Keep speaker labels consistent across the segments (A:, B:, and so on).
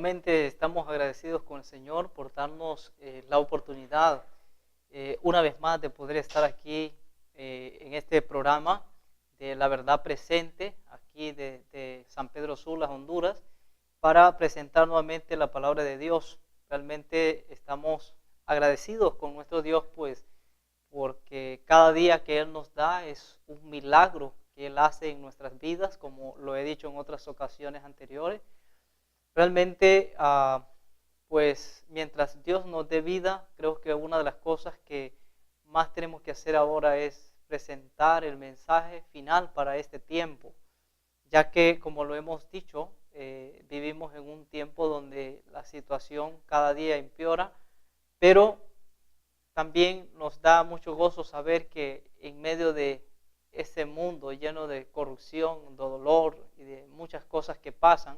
A: Nuevamente estamos agradecidos con el Señor por darnos la oportunidad una vez más de poder estar aquí en este programa de La Verdad Presente, aquí de San Pedro Sula, Honduras, para presentar nuevamente la palabra de Dios. Realmente estamos agradecidos con nuestro Dios, pues, porque cada día que Él nos da es un milagro que Él hace en nuestras vidas, como lo he dicho en otras ocasiones anteriores. Realmente, pues mientras Dios nos dé vida, creo que una de las cosas que más tenemos que hacer ahora es presentar el mensaje final para este tiempo, ya que, como lo hemos dicho, vivimos en un tiempo donde la situación cada día empeora, pero también nos da mucho gozo saber que en medio de ese mundo lleno de corrupción, de dolor y de muchas cosas que pasan,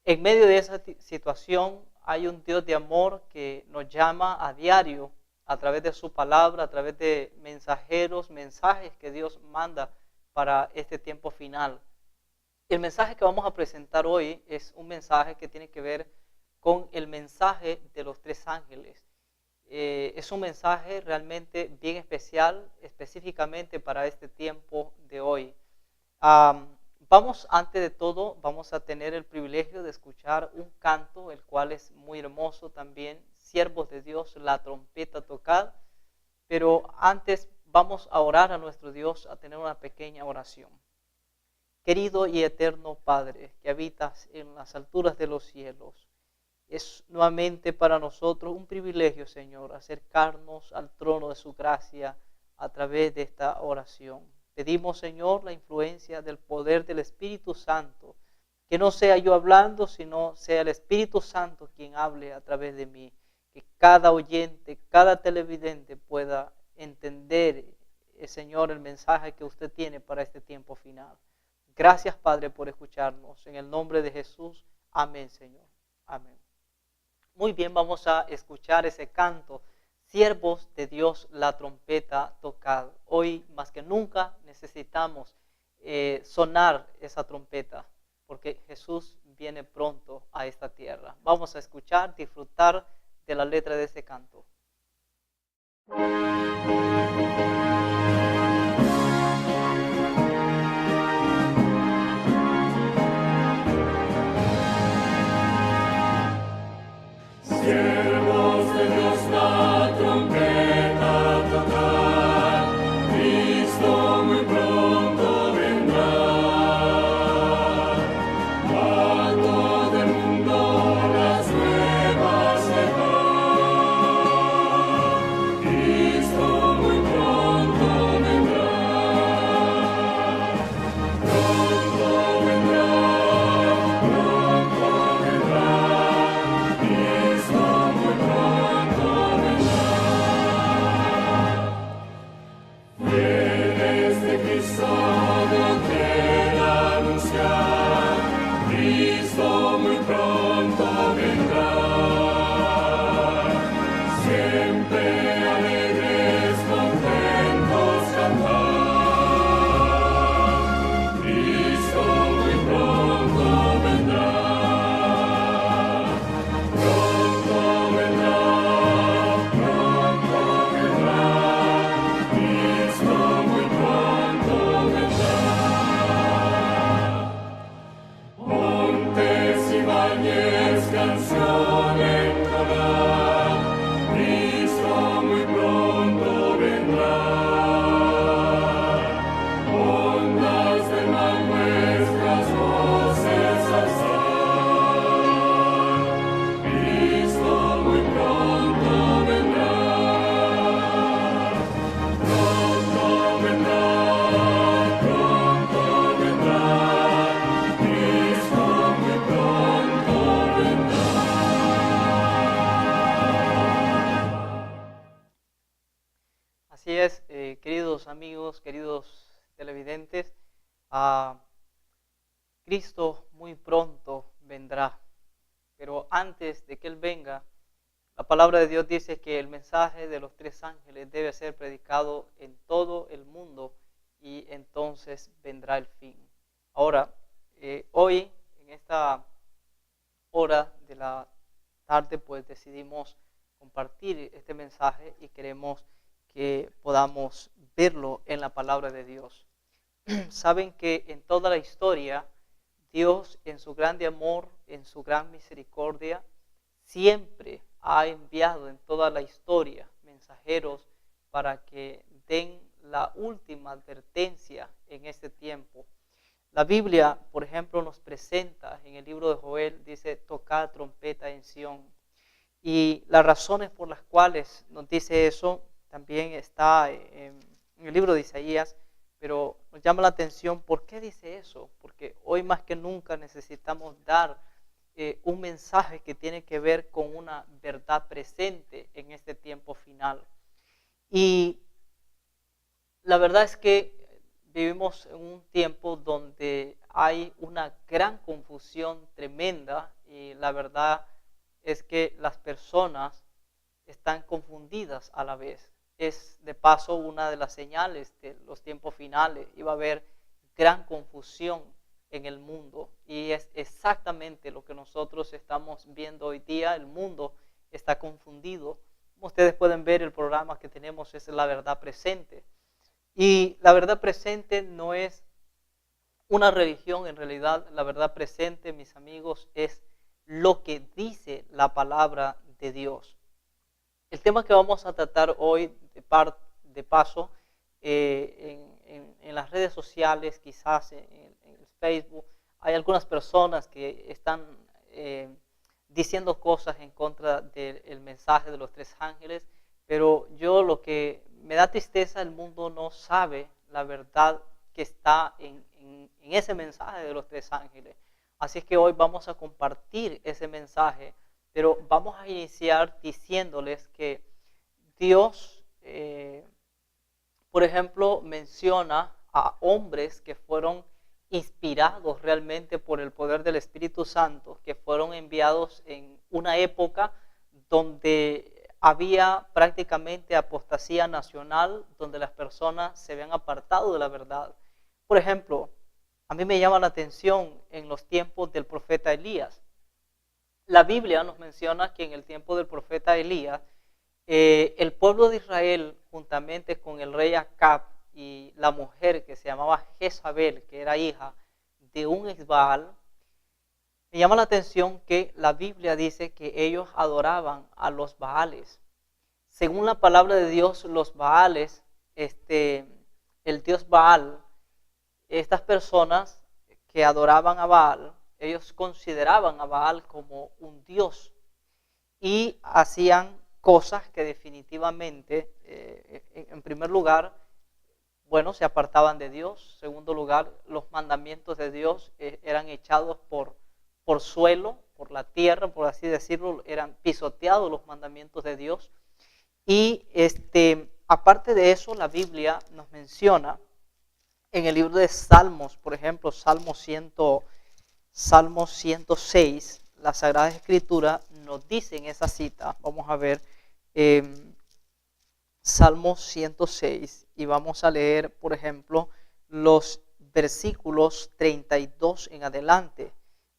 A: en medio de esa situación hay un Dios de amor que nos llama a diario a través de su palabra, a través de mensajes que Dios manda para este tiempo final. El mensaje que vamos a presentar hoy es un mensaje que tiene que ver con el mensaje de los tres ángeles. Es un mensaje realmente bien especial, específicamente para este tiempo de hoy. Antes de todo, vamos a tener el privilegio de escuchar un canto, el cual es muy hermoso también, Siervos de Dios, la trompeta tocad. Pero antes vamos a orar a nuestro Dios, a tener una pequeña oración. Querido y eterno Padre, que habitas en las alturas de los cielos, es nuevamente para nosotros un privilegio, Señor, acercarnos al trono de su gracia a través de esta oración. Pedimos, Señor, la influencia del poder del Espíritu Santo, que no sea yo hablando, sino sea el Espíritu Santo quien hable a través de mí, que cada oyente, cada televidente pueda entender, Señor, el mensaje que usted tiene para este tiempo final. Gracias, Padre, por escucharnos. En el nombre de Jesús, amén, Señor. Amén. Muy bien, vamos a escuchar ese canto. Siervos de Dios, la trompeta tocad. Hoy más que nunca necesitamos sonar esa trompeta, porque Jesús viene pronto a esta tierra. Vamos a escuchar, disfrutar de la letra de ese canto.
B: Siervos de Dios, la trompeta tocad, Cristo muy pronto vendrá. A todo el mundo las nuevas se dan. Cristo muy pronto vendrá. Pronto vendrá, pronto vendrá. Cristo muy pronto vendrá. Fieles de Cristo no queda anunciar, Cristo muy pronto vendrá. Siempre alegres, contentos cantar. Cristo muy pronto vendrá. Pronto vendrá, pronto vendrá. Cristo muy pronto vendrá. Montes y valles, canción entonar, Cristo muy pronto vendrá. Ondas del mar nuestras voces alzar, Cristo muy pronto vendrá. Pronto vendrá, pronto vendrá, Cristo muy pronto vendrá.
A: Así es, queridos amigos, queridos televidentes, Cristo muy pronto vendrá. Pero antes de que Él venga, la palabra de Dios dice que el mensaje de los tres ángeles debe ser predicado en todo el mundo y entonces vendrá el fin. Ahora, hoy, en esta hora de la tarde pues decidimos compartir este mensaje y queremos que podamos verlo en la palabra de Dios. Saben que en toda la historia, Dios en su grande amor, en su gran misericordia, siempre ha enviado en toda la historia mensajeros para que den la última advertencia en este tiempo. La Biblia, por ejemplo, nos presenta en el libro de Joel, dice, tocad trompeta en Sión. Y las razones por las cuales nos dice eso también está en el libro de Isaías, pero nos llama la atención, ¿por qué dice eso? Porque hoy más que nunca necesitamos dar un mensaje que tiene que ver con una verdad presente en este tiempo final. Y la verdad es que vivimos en un tiempo donde hay una gran confusión tremenda y la verdad es que las personas están confundidas a la vez. Es de paso una de las señales de los tiempos finales. Iba a haber gran confusión en el mundo y es exactamente lo que nosotros estamos viendo hoy día. El mundo está confundido. Como ustedes pueden ver, el programa que tenemos es La Verdad Presente. Y la verdad presente no es una religión, en realidad la verdad presente, mis amigos, es lo que dice la palabra de Dios. El tema que vamos a tratar hoy, de paso, en las redes sociales, quizás en el Facebook, hay algunas personas que están diciendo cosas en contra del mensaje de los tres ángeles, pero yo lo que me da tristeza, el mundo no sabe la verdad que está en ese mensaje de los tres ángeles. Así es que hoy vamos a compartir ese mensaje, pero vamos a iniciar diciéndoles que Dios, por ejemplo, menciona a hombres que fueron inspirados realmente por el poder del Espíritu Santo, que fueron enviados en una época donde había prácticamente apostasía nacional, donde las personas se habían apartado de la verdad. Por ejemplo, a mí me llama la atención en los tiempos del profeta Elías. La Biblia nos menciona que en el tiempo del profeta Elías, el pueblo de Israel, juntamente con el rey Acab y la mujer que se llamaba Jezabel, que era hija de un exbaal, me llama la atención que la Biblia dice que ellos adoraban a los Baales. Según la palabra de Dios, los Baales, el dios Baal, estas personas que adoraban a Baal, ellos consideraban a Baal como un dios y hacían cosas que definitivamente, en primer lugar, bueno, se apartaban de Dios. En segundo lugar, los mandamientos de Dios eran echados por suelo, por la tierra, por así decirlo, eran pisoteados los mandamientos de Dios. Y aparte de eso, la Biblia nos menciona en el libro de Salmos, por ejemplo, Salmo 106, la Sagrada Escritura nos dice en esa cita, vamos a ver, Salmo 106, y vamos a leer, por ejemplo, los versículos 32 en adelante.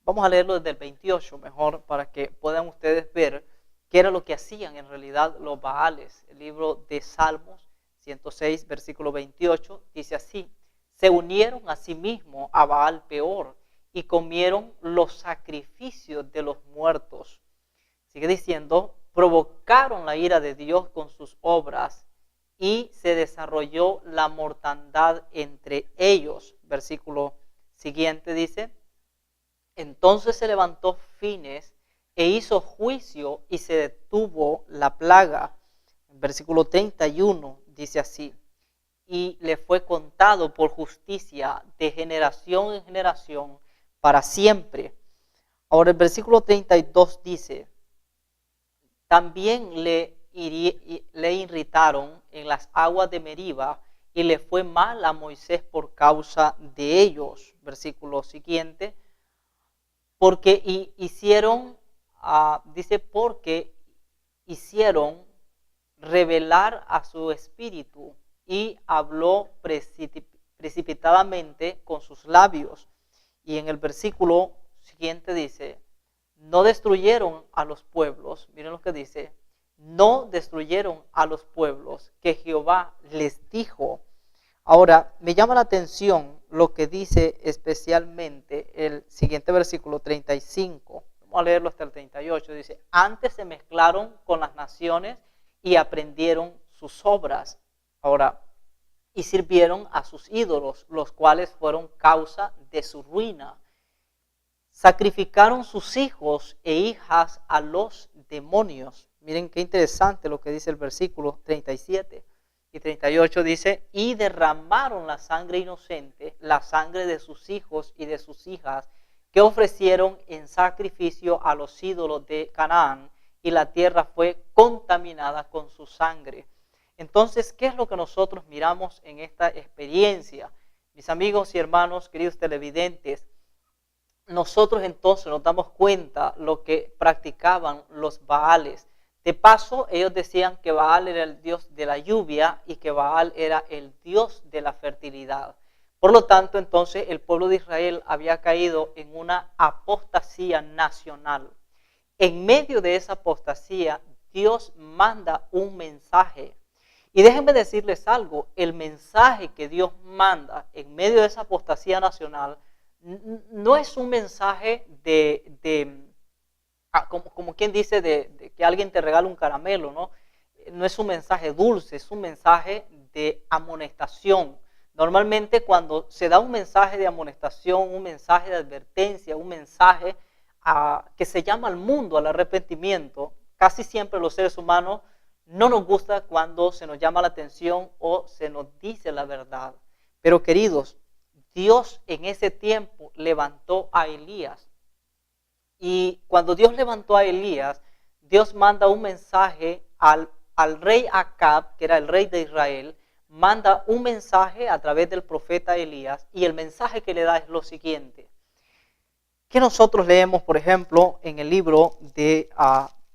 A: Vamos a leerlo desde el 28 mejor para que puedan ustedes ver qué era lo que hacían en realidad los Baales. El libro de Salmos 106, versículo 28, dice así: se unieron a sí mismos a Baal Peor y comieron los sacrificios de los muertos. Sigue diciendo, provocaron la ira de Dios con sus obras y se desarrolló la mortandad entre ellos. Versículo siguiente dice, entonces se levantó Fines e hizo juicio y se detuvo la plaga. Versículo 31 dice así, y le fue contado por justicia de generación en generación para siempre. Ahora el versículo 32 dice, también le irritaron en las aguas de Meriba y le fue mal a Moisés por causa de ellos. Versículo siguiente, porque hicieron, dice, porque hicieron revelar a su espíritu y habló precipitadamente con sus labios. Y en el versículo siguiente dice, no destruyeron a los pueblos, miren lo que dice, no destruyeron a los pueblos que Jehová les dijo. Ahora, me llama la atención lo que dice especialmente el siguiente versículo 35. Vamos a leerlo hasta el 38. Dice, antes se mezclaron con las naciones y aprendieron sus obras. Ahora, y sirvieron a sus ídolos, los cuales fueron causa de su ruina. Sacrificaron sus hijos e hijas a los demonios. Miren qué interesante lo que dice el versículo 37 y 38. Dice, y derramaron la sangre inocente, la sangre de sus hijos y de sus hijas, que ofrecieron en sacrificio a los ídolos de Canaán, y la tierra fue contaminada con su sangre. Entonces, ¿qué es lo que nosotros miramos en esta experiencia? Mis amigos y hermanos, queridos televidentes, nosotros entonces nos damos cuenta lo que practicaban los Baales. De paso, ellos decían que Baal era el dios de la lluvia y que Baal era el dios de la fertilidad. Por lo tanto, entonces, el pueblo de Israel había caído en una apostasía nacional. En medio de esa apostasía, Dios manda un mensaje. Y déjenme decirles algo, el mensaje que Dios manda en medio de esa apostasía nacional no es un mensaje como quien dice, de que alguien te regala un caramelo, ¿no? No es un mensaje dulce, es un mensaje de amonestación. Normalmente cuando se da un mensaje de amonestación, un mensaje de advertencia, un mensaje que se llama al mundo al arrepentimiento, casi siempre los seres humanos no nos gusta cuando se nos llama la atención o se nos dice la verdad. Pero queridos, Dios en ese tiempo levantó a Elías. Y cuando Dios levantó a Elías, Dios manda un mensaje al rey Acab, que era el rey de Israel, manda un mensaje a través del profeta Elías, y el mensaje que le da es lo siguiente. Que nosotros leemos, por ejemplo, en el libro de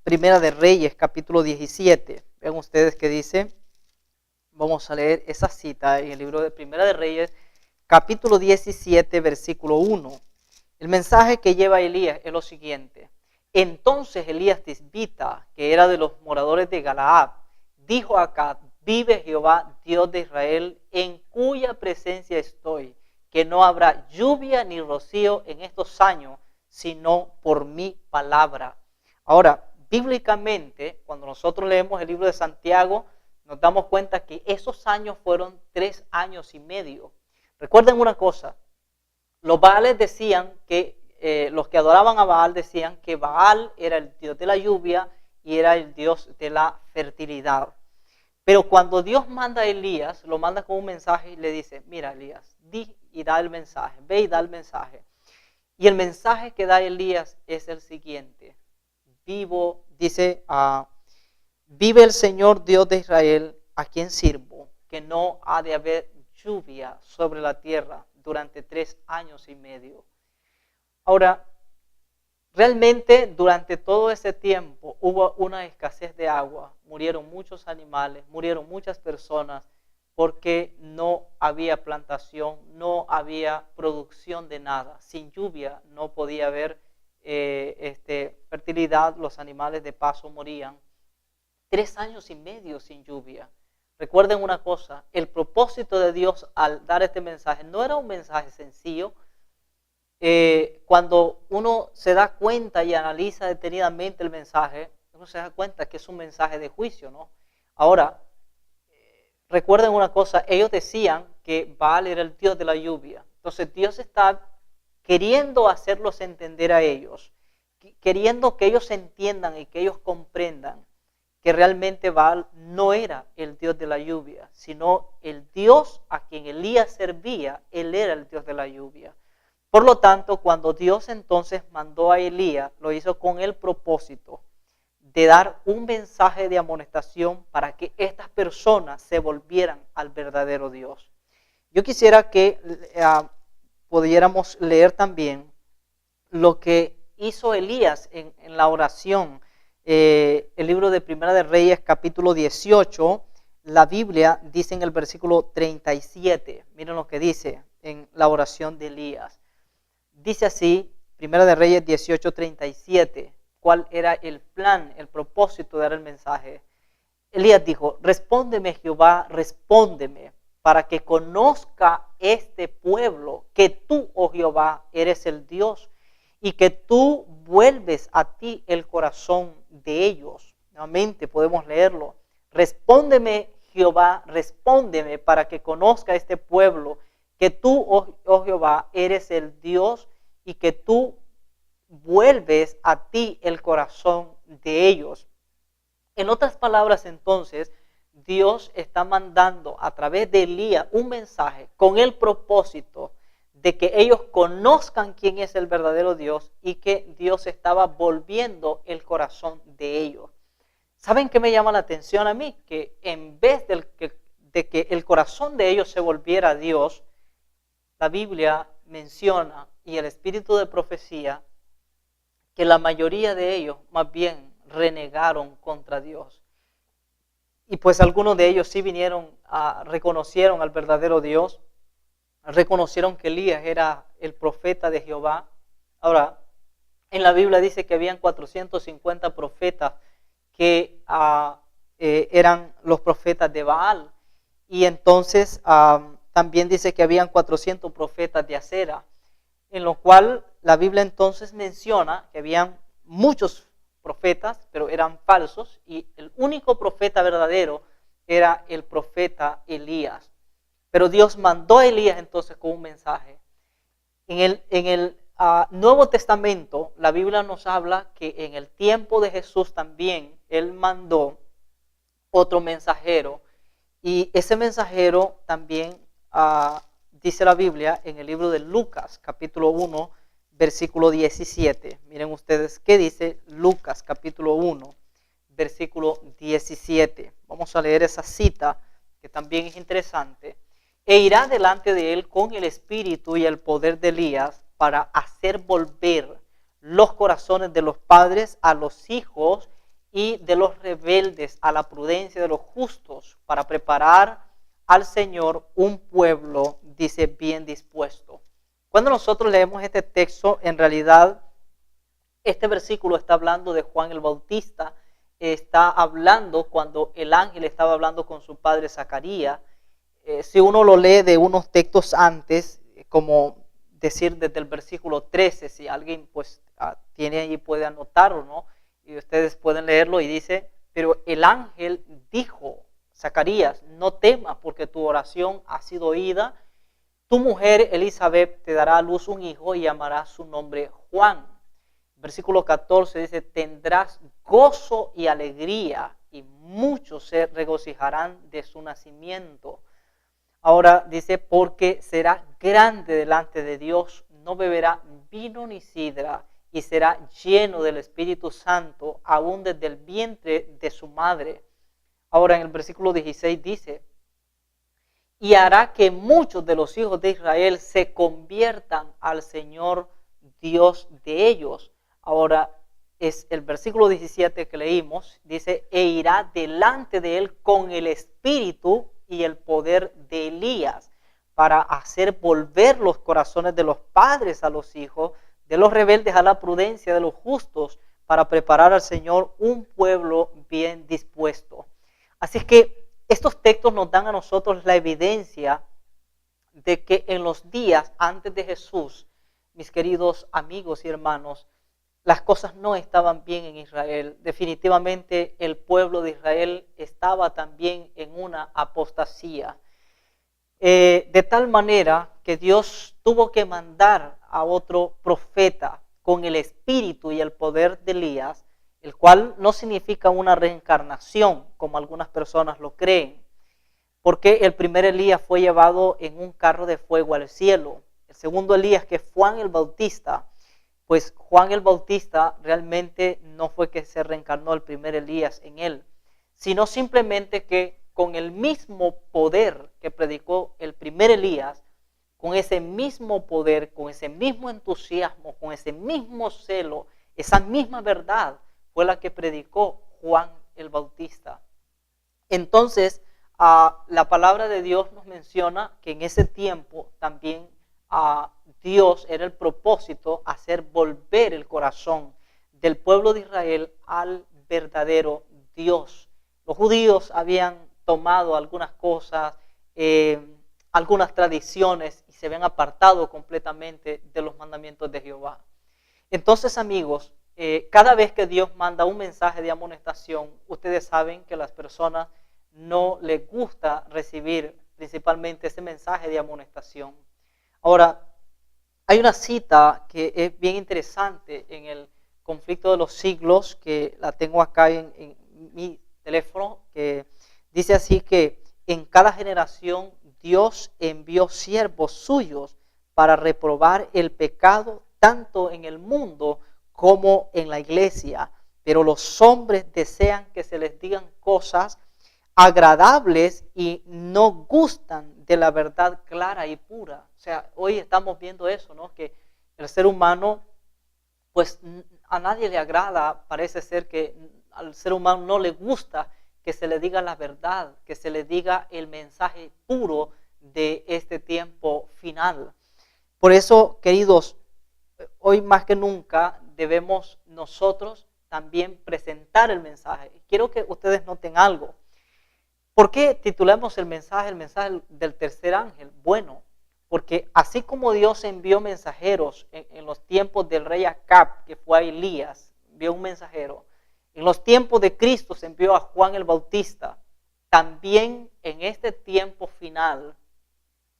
A: Primera de Reyes, capítulo 17. Ven ustedes que dice, vamos a leer esa cita en el libro de Primera de Reyes, capítulo 17, versículo 1. El mensaje que lleva Elías es lo siguiente. Entonces Elías Tisbita, que era de los moradores de Galaad, dijo a Acab, vive Jehová, Dios de Israel, en cuya presencia estoy, que no habrá lluvia ni rocío en estos años, sino por mi palabra. Ahora, bíblicamente, cuando nosotros leemos el libro de Santiago, nos damos cuenta que esos años fueron 3 años y medio. Recuerden una cosa, los Baales decían que, los que adoraban a Baal decían que Baal era el dios de la lluvia y era el dios de la fertilidad. Pero cuando Dios manda a Elías, lo manda con un mensaje y le dice, mira Elías, di y da el mensaje, ve y da el mensaje. Y el mensaje que da Elías es el siguiente. Dice, vive el Señor Dios de Israel, a quien sirvo, que no ha de haber lluvia sobre la tierra durante 3 años y medio. Ahora, realmente durante todo ese tiempo hubo una escasez de agua, murieron muchos animales, murieron muchas personas porque no había plantación, no había producción de nada. Sin lluvia no podía haber fertilidad, los animales de paso morían. 3 años y medio sin lluvia. Recuerden una cosa, el propósito de Dios al dar este mensaje no era un mensaje sencillo. Cuando uno se da cuenta y analiza detenidamente el mensaje, uno se da cuenta que es un mensaje de juicio, ¿no? Ahora, recuerden una cosa, ellos decían que Baal era el dios de la lluvia. Entonces Dios está queriendo hacerlos entender a ellos, queriendo que ellos entiendan y que ellos comprendan que realmente Baal no era el dios de la lluvia, sino el Dios a quien Elías servía, él era el Dios de la lluvia. Por lo tanto, cuando Dios entonces mandó a Elías, lo hizo con el propósito de dar un mensaje de amonestación para que estas personas se volvieran al verdadero Dios. Yo quisiera que pudiéramos leer también lo que hizo Elías en la oración. El libro de Primera de Reyes, capítulo 18, la Biblia dice en el versículo 37, miren lo que dice en la oración de Elías. Dice así, Primera de Reyes 18:37, cuál era el plan, el propósito de dar el mensaje. Elías dijo, respóndeme Jehová, respóndeme, para que conozca este pueblo que tú, oh Jehová, eres el Dios y que tú vuelves a ti el corazón de ellos. Nuevamente podemos leerlo. Respóndeme Jehová, respóndeme para que conozca este pueblo que tú, oh Jehová, eres el Dios y que tú vuelves a ti el corazón de ellos. En otras palabras, entonces, Dios está mandando a través de Elías un mensaje con el propósito de que ellos conozcan quién es el verdadero Dios y que Dios estaba volviendo el corazón de ellos. ¿Saben qué me llama la atención a mí? Que en vez de que el corazón de ellos se volviera a Dios, la Biblia menciona, y el espíritu de profecía, que la mayoría de ellos más bien renegaron contra Dios. Y pues algunos de ellos sí reconocieron al verdadero Dios, reconocieron que Elías era el profeta de Jehová. Ahora, en la Biblia dice que habían 450 profetas que eran los profetas de Baal. Y entonces también dice que habían 400 profetas de Acera, en lo cual la Biblia entonces menciona que habían muchos profetas, pero eran falsos, y el único profeta verdadero era el profeta Elías. Pero Dios mandó a Elías entonces con un mensaje. En el Nuevo Testamento, la Biblia nos habla que en el tiempo de Jesús también Él mandó otro mensajero, y ese mensajero también dice la Biblia en el libro de Lucas, capítulo 1, versículo 17. Miren ustedes qué dice Lucas, capítulo 1, versículo 17. Vamos a leer esa cita que también es interesante. E irá delante de él con el espíritu y el poder de Elías para hacer volver los corazones de los padres a los hijos y de los rebeldes a la prudencia de los justos, para preparar al Señor un pueblo, dice, bien dispuesto. Cuando nosotros leemos este texto, en realidad este versículo está hablando de Juan el Bautista, está hablando cuando el ángel estaba hablando con su padre Zacarías. Si uno lo lee de unos textos antes, como decir desde el versículo 13, si alguien pues tiene allí puede anotarlo, ¿no? Y ustedes pueden leerlo, y dice, pero el ángel dijo, Zacarías, no temas porque tu oración ha sido oída. Tu mujer Elizabeth te dará a luz un hijo y llamará su nombre Juan. Versículo 14 dice, tendrás gozo y alegría y muchos se regocijarán de su nacimiento. Ahora dice, porque será grande delante de Dios, no beberá vino ni sidra y será lleno del Espíritu Santo aún desde el vientre de su madre. Ahora en el versículo 16 dice, y hará que muchos de los hijos de Israel se conviertan al Señor Dios de ellos. Ahora es el versículo 17 que leímos, dice, e irá delante de él con el espíritu y el poder de Elías, para hacer volver los corazones de los padres a los hijos, de los rebeldes a la prudencia de los justos, para preparar al Señor un pueblo bien dispuesto. Así es que estos textos nos dan a nosotros la evidencia de que en los días antes de Jesús, mis queridos amigos y hermanos, las cosas no estaban bien en Israel. Definitivamente el pueblo de Israel estaba también en una apostasía. De tal manera que Dios tuvo que mandar a otro profeta con el espíritu y el poder de Elías, el cual no significa una reencarnación, como algunas personas lo creen, porque el primer Elías fue llevado en un carro de fuego al cielo. El segundo Elías, que es Juan el Bautista, pues Juan el Bautista realmente no fue que se reencarnó el primer Elías en él, sino simplemente que con el mismo poder que predicó el primer Elías, con ese mismo poder, con ese mismo entusiasmo, con ese mismo celo, esa misma verdad fue la que predicó Juan el Bautista. Entonces, la palabra de Dios nos menciona que en ese tiempo también Dios, era el propósito, hacer volver el corazón del pueblo de Israel al verdadero Dios. Los judíos habían tomado algunas cosas, algunas tradiciones y se habían apartado completamente de los mandamientos de Jehová. Entonces, amigos, cada vez que Dios manda un mensaje de amonestación, ustedes saben que a las personas no les gusta recibir principalmente ese mensaje de amonestación. Ahora, hay una cita que es bien interesante en el Conflicto de los Siglos, que la tengo acá en mi teléfono, que dice así que en cada generación Dios envió siervos suyos para reprobar el pecado tanto en el mundo como en la iglesia. Pero los hombres desean que se les digan cosas agradables y no gustan de la verdad clara y pura. O sea, hoy estamos viendo eso, ¿no? Que el ser humano, pues a nadie le agrada, parece ser que al ser humano no le gusta que se le diga la verdad, que se le diga el mensaje puro de este tiempo final. Por eso, queridos, hoy más que nunca debemos nosotros también presentar el mensaje. Quiero que ustedes noten algo. ¿Por qué titulamos el mensaje del tercer ángel? Bueno, porque así como Dios envió mensajeros en los tiempos del rey Acab, que fue a Elías, envió un mensajero. En los tiempos de Cristo se envió a Juan el Bautista. También en este tiempo final,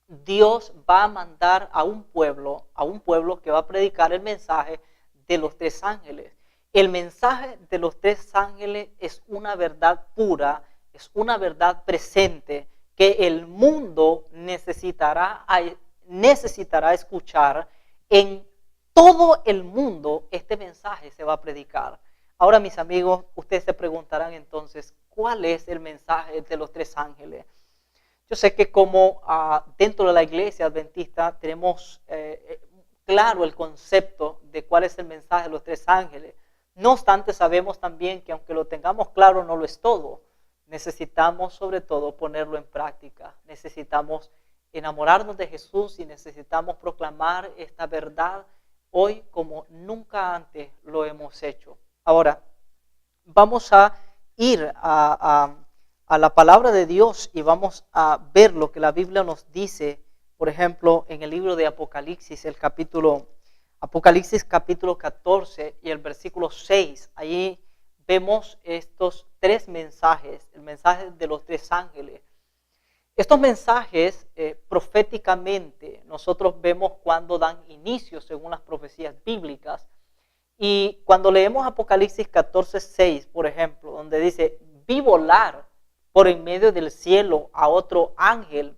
A: Dios va a mandar a un pueblo que va a predicar el mensaje de los tres ángeles. El mensaje de los tres ángeles es una verdad pura, es una verdad presente que el mundo necesitará escuchar. En todo el mundo este mensaje se va a predicar. Ahora, mis amigos, ustedes se preguntarán entonces, ¿cuál es el mensaje de los tres ángeles? Yo sé que como dentro de la iglesia adventista tenemos claro el concepto de cuál es el mensaje de los tres ángeles. No obstante, sabemos también que aunque lo tengamos claro, no lo es todo. Necesitamos sobre todo ponerlo en práctica. Necesitamos enamorarnos de Jesús y necesitamos proclamar esta verdad hoy como nunca antes lo hemos hecho. Ahora, vamos a ir a la palabra de Dios y vamos a ver lo que la Biblia nos dice, por ejemplo, en el libro de Apocalipsis, Apocalipsis capítulo 14 y el versículo 6. Allí vemos estos tres mensajes, el mensaje de los tres ángeles. Estos mensajes proféticamente nosotros vemos cuando dan inicio según las profecías bíblicas. Y cuando leemos Apocalipsis 14, 6, por ejemplo, donde dice, vi volar por en medio del cielo a otro ángel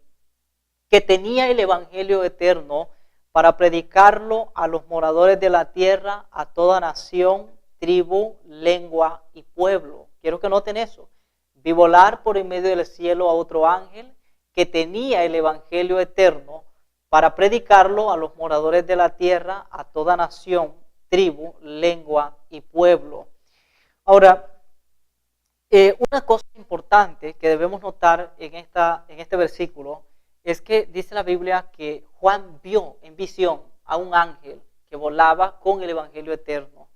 A: que tenía el evangelio eterno para predicarlo a los moradores de la tierra, a toda nación, tribu, lengua y pueblo. Quiero que noten eso. Vi volar por en medio del cielo a otro ángel que tenía el evangelio eterno para predicarlo a los moradores de la tierra, a toda nación, tribu, lengua y pueblo. Ahora, una cosa importante que debemos notar en este versículo es que dice la Biblia que Juan vio en visión a un ángel que volaba con el evangelio eterno.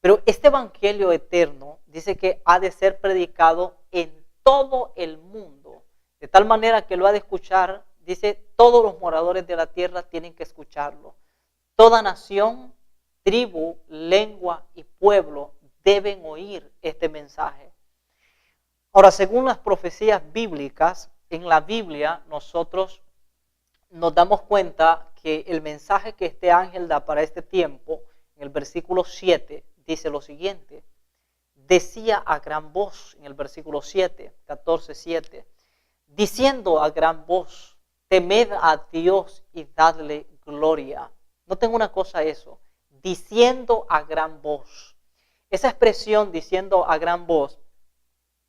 A: Pero este evangelio eterno dice que ha de ser predicado en todo el mundo, de tal manera que lo ha de escuchar, dice, todos los moradores de la tierra tienen que escucharlo. Toda nación, tribu, lengua y pueblo deben oír este mensaje. Ahora, según las profecías bíblicas, en la Biblia nosotros nos damos cuenta que el mensaje que este ángel da para este tiempo, en el versículo 7, dice lo siguiente. Decía a gran voz, en el versículo 7, 14, 7, diciendo a gran voz, temed a Dios y dadle gloria. Noten una cosa eso, diciendo a gran voz. Esa expresión, diciendo a gran voz,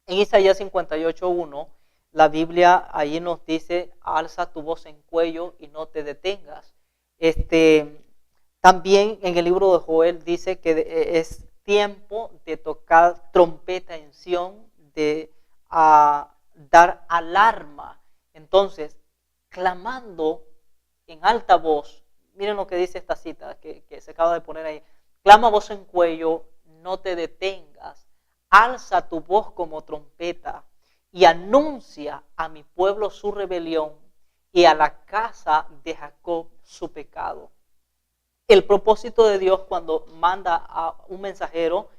A: en Isaías 58:1, la Biblia ahí nos dice, alza tu voz en cuello y no te detengas. También en el libro de Joel dice que es tiempo de tocar trompeta en Sión, de dar alarma. Entonces, clamando en alta voz, Miren lo que dice esta cita que se acaba de poner ahí. Clama voz en cuello, no te detengas. Alza tu voz como trompeta y anuncia a mi pueblo su rebelión y a la casa de Jacob su pecado. El propósito de Dios cuando manda a un mensajero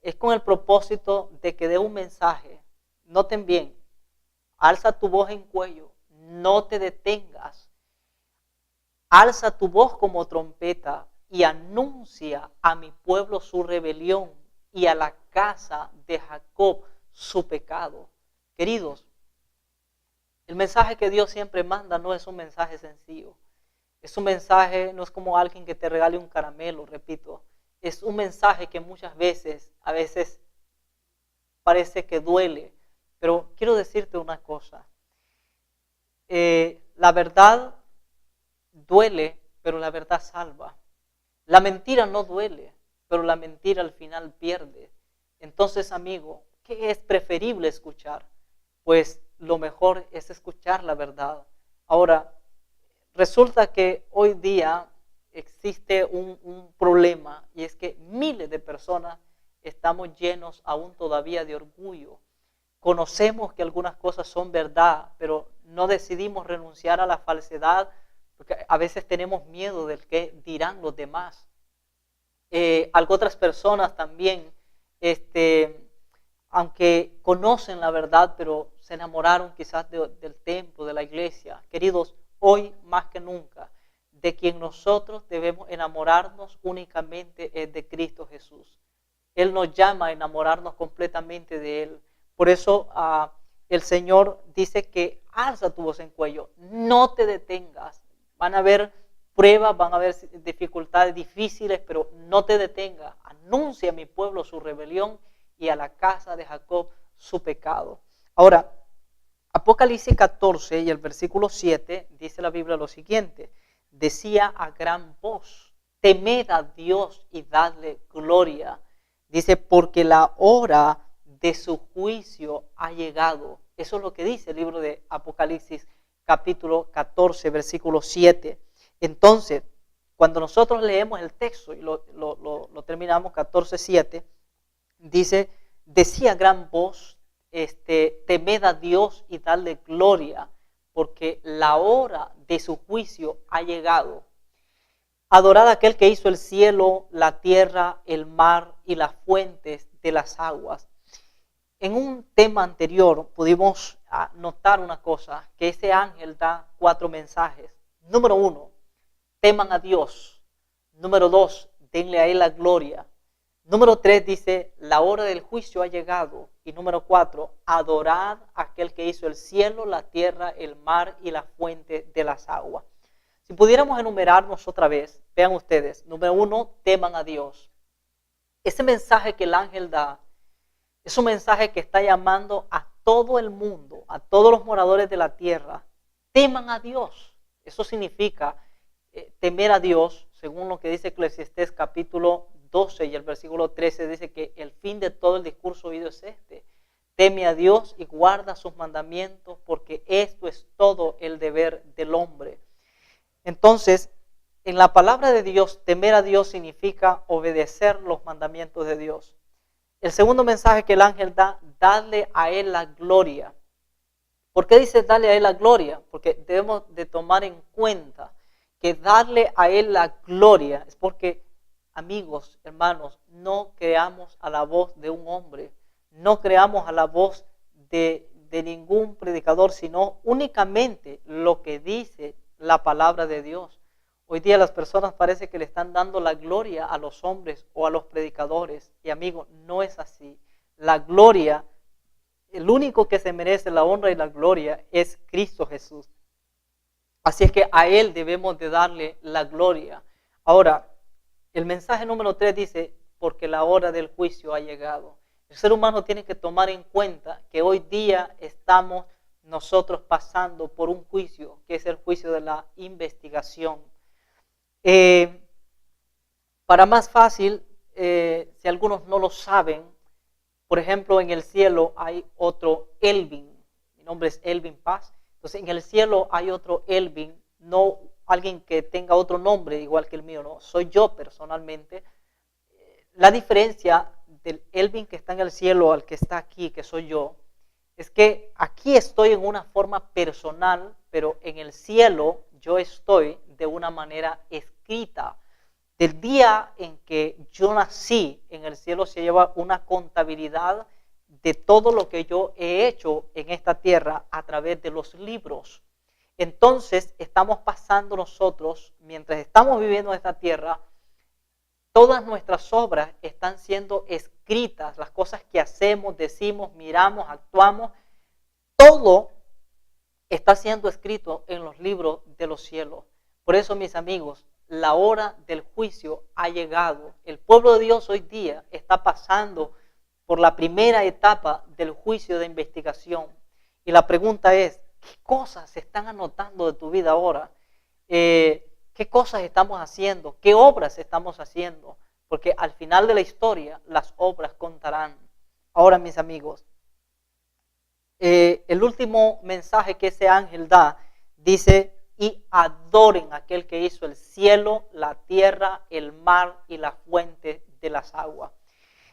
A: es con el propósito de que dé un mensaje. Noten bien, alza tu voz en cuello, no te detengas. Alza tu voz como trompeta y anuncia a mi pueblo su rebelión y a la casa de Jacob su pecado. Queridos, el mensaje que Dios siempre manda no es un mensaje sencillo. Es un mensaje, no es como alguien que te regale un caramelo, repito. Es un mensaje que muchas veces, a veces parece que duele. Pero quiero decirte una cosa. La verdad duele, pero la verdad salva. La mentira no duele, pero la mentira al final pierde. Entonces, amigo, ¿qué es preferible escuchar? Pues lo mejor es escuchar la verdad. Ahora, resulta que hoy día existe un problema y es que miles de personas estamos llenos aún todavía de orgullo. Conocemos que algunas cosas son verdad, pero no decidimos renunciar a la falsedad porque a veces tenemos miedo del que dirán los demás. Otras personas también, aunque conocen la verdad, pero se enamoraron quizás del templo, de la iglesia. Queridos, hoy más que nunca, de quien nosotros debemos enamorarnos únicamente es de Cristo Jesús. Él nos llama a enamorarnos completamente de Él. Por eso el Señor dice que alza tu voz en cuello, no te detengas. Van a haber pruebas, van a haber dificultades difíciles, pero no te detengas. Anuncia a mi pueblo su rebelión y a la casa de Jacob su pecado. Ahora, Apocalipsis 14 y el versículo 7 dice la Biblia lo siguiente. Decía a gran voz, temed a Dios y dadle gloria. Dice, porque la hora de su juicio ha llegado. Eso es lo que dice el libro de Apocalipsis capítulo 14, versículo 7. Entonces, cuando nosotros leemos el texto y lo terminamos 14, 7, dice, decía gran voz, temed a Dios y dadle gloria, porque la hora de su juicio ha llegado. Adorad a aquel que hizo el cielo, la tierra, el mar y las fuentes de las aguas. En un tema anterior pudimos notar una cosa, que ese ángel da 4 mensajes. Número 1, teman a Dios. Número 2, denle a Él la gloria. Número 3 dice, la hora del juicio ha llegado. Y número 4, adorad a aquel que hizo el cielo, la tierra, el mar y la fuente de las aguas. Si pudiéramos enumerarnos otra vez, vean ustedes. Número 1, teman a Dios. Ese mensaje que el ángel da es un mensaje que está llamando a todo el mundo, a todos los moradores de la tierra. Teman a Dios. Eso significa temer a Dios, según lo que dice Eclesiastés capítulo 12 y el versículo 13 dice que el fin de todo el discurso oído es este. Teme a Dios y guarda sus mandamientos porque esto es todo el deber del hombre. Entonces, en la palabra de Dios, temer a Dios significa obedecer los mandamientos de Dios. El segundo mensaje que el ángel da, darle a Él la gloria. ¿Por qué dice darle a Él la gloria? Porque debemos de tomar en cuenta que darle a Él la gloria es porque, amigos, hermanos, no creamos a la voz de un hombre, no creamos a la voz de ningún predicador, sino únicamente lo que dice la palabra de Dios. Hoy día las personas parece que le están dando la gloria a los hombres o a los predicadores. Y amigos, no es así. La gloria, el único que se merece la honra y la gloria es Cristo Jesús. Así es que a Él debemos de darle la gloria. Ahora, el mensaje número 3 dice, porque la hora del juicio ha llegado. El ser humano tiene que tomar en cuenta que hoy día estamos nosotros pasando por un juicio, que es el juicio de la investigación. Para más fácil, si algunos no lo saben, por ejemplo, en el cielo hay otro Elvin. Mi nombre es Elvin Paz. Entonces, en el cielo hay otro Elvin, no alguien que tenga otro nombre igual que el mío, no, soy yo personalmente. La diferencia del Elvin que está en el cielo al que está aquí, que soy yo, es que aquí estoy en una forma personal, pero en el cielo yo estoy de una manera escrita. Del día en que yo nací, en el cielo se lleva una contabilidad de todo lo que yo he hecho en esta tierra a través de los libros. Entonces estamos pasando nosotros, mientras estamos viviendo en esta tierra, todas nuestras obras están siendo escritas, las cosas que hacemos, decimos, miramos, actuamos, todo está siendo escrito en los libros de los cielos. Por eso, mis amigos, la hora del juicio ha llegado. El pueblo de Dios hoy día está pasando por la primera etapa del juicio de investigación. Y la pregunta es, ¿qué cosas se están anotando de tu vida ahora? ¿Qué cosas estamos haciendo? ¿Qué obras estamos haciendo? Porque al final de la historia, las obras contarán. Ahora, mis amigos, el último mensaje que ese ángel da, dice, y adoren a aquel que hizo el cielo, la tierra, el mar y la fuente de las aguas.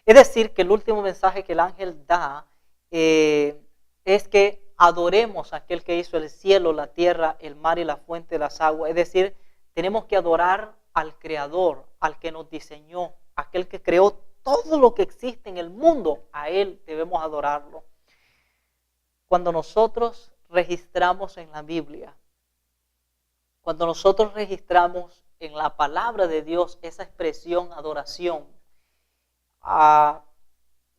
A: Es decir, que el último mensaje que el ángel da es que adoremos a aquel que hizo el cielo, la tierra, el mar y la fuente de las aguas. Es decir, tenemos que adorar al Creador, al que nos diseñó, aquel que creó todo lo que existe en el mundo. A Él debemos adorarlo. Cuando nosotros registramos en la Biblia, cuando nosotros registramos en la palabra de Dios esa expresión adoración,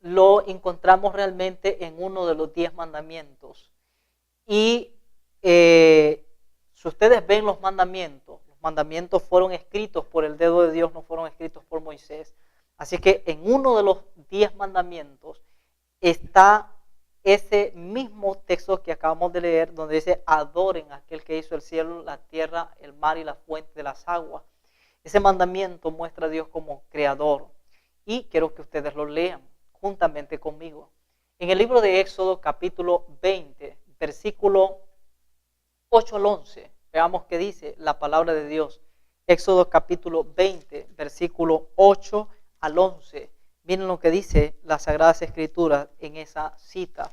A: lo encontramos realmente en uno de los 10 mandamientos. Y si ustedes ven los mandamientos fueron escritos por el dedo de Dios, no fueron escritos por Moisés. Así que en uno de los 10 mandamientos está ese mismo texto que acabamos de leer, donde dice, adoren a aquel que hizo el cielo, la tierra, el mar y la fuente de las aguas. Ese mandamiento muestra a Dios como creador. Y quiero que ustedes lo lean juntamente conmigo. En el libro de Éxodo, capítulo 20, versículo 8 al 11, veamos qué dice la palabra de Dios. Éxodo, capítulo 20, versículo 8 al 11. Miren lo que dice las Sagradas Escrituras en esa cita.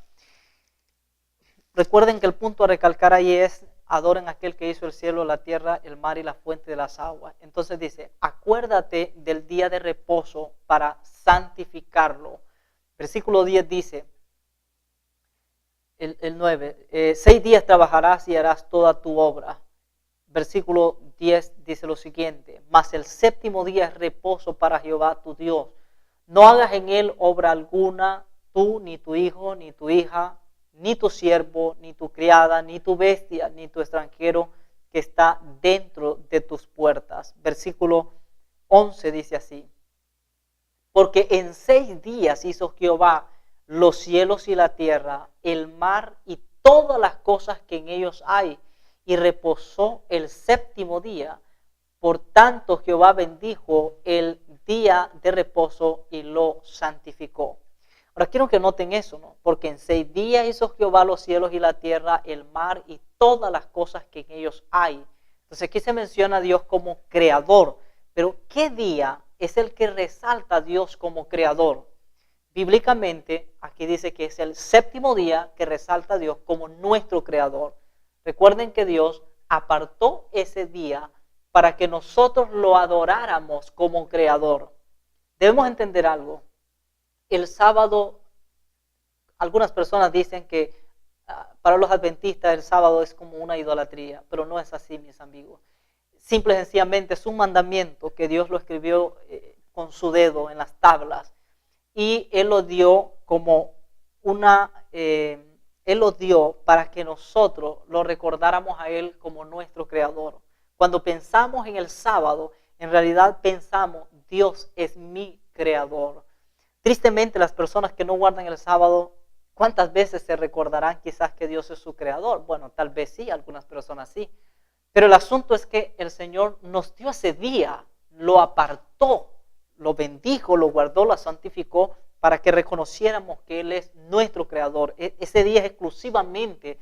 A: Recuerden que el punto a recalcar ahí es, adoren a aquel que hizo el cielo, la tierra, el mar y la fuente de las aguas. Entonces dice, acuérdate del día de reposo para santificarlo. Versículo 10 dice, el 9, 6 días trabajarás y harás toda tu obra. Versículo 10 dice lo siguiente, mas el séptimo día es reposo para Jehová tu Dios. No hagas en él obra alguna, tú, ni tu hijo, ni tu hija, ni tu siervo, ni tu criada, ni tu bestia, ni tu extranjero que está dentro de tus puertas. Versículo 11 dice así, porque en 6 días hizo Jehová los cielos y la tierra, el mar y todas las cosas que en ellos hay, y reposó el séptimo día. Por tanto, Jehová bendijo el día de reposo y lo santificó. Ahora quiero que noten eso, ¿no? Porque en 6 días hizo Jehová los cielos y la tierra, el mar y todas las cosas que en ellos hay. Entonces aquí se menciona a Dios como creador. Pero ¿qué día es el que resalta a Dios como creador? Bíblicamente aquí dice que es el séptimo día que resalta a Dios como nuestro creador. Recuerden que Dios apartó ese día para que nosotros lo adoráramos como creador. Debemos entender algo. El sábado, algunas personas dicen que para los adventistas el sábado es como una idolatría, pero no es así, mis amigos. Simple y sencillamente es un mandamiento que Dios lo escribió con su dedo en las tablas y Él lo dio como Él lo dio para que nosotros lo recordáramos a Él como nuestro creador. Cuando pensamos en el sábado, en realidad pensamos, Dios es mi creador. Tristemente, las personas que no guardan el sábado, ¿cuántas veces se recordarán quizás que Dios es su creador? Bueno, tal vez sí, algunas personas sí. Pero el asunto es que el Señor nos dio ese día, lo apartó, lo bendijo, lo guardó, lo santificó para que reconociéramos que Él es nuestro creador. Ese día es exclusivamente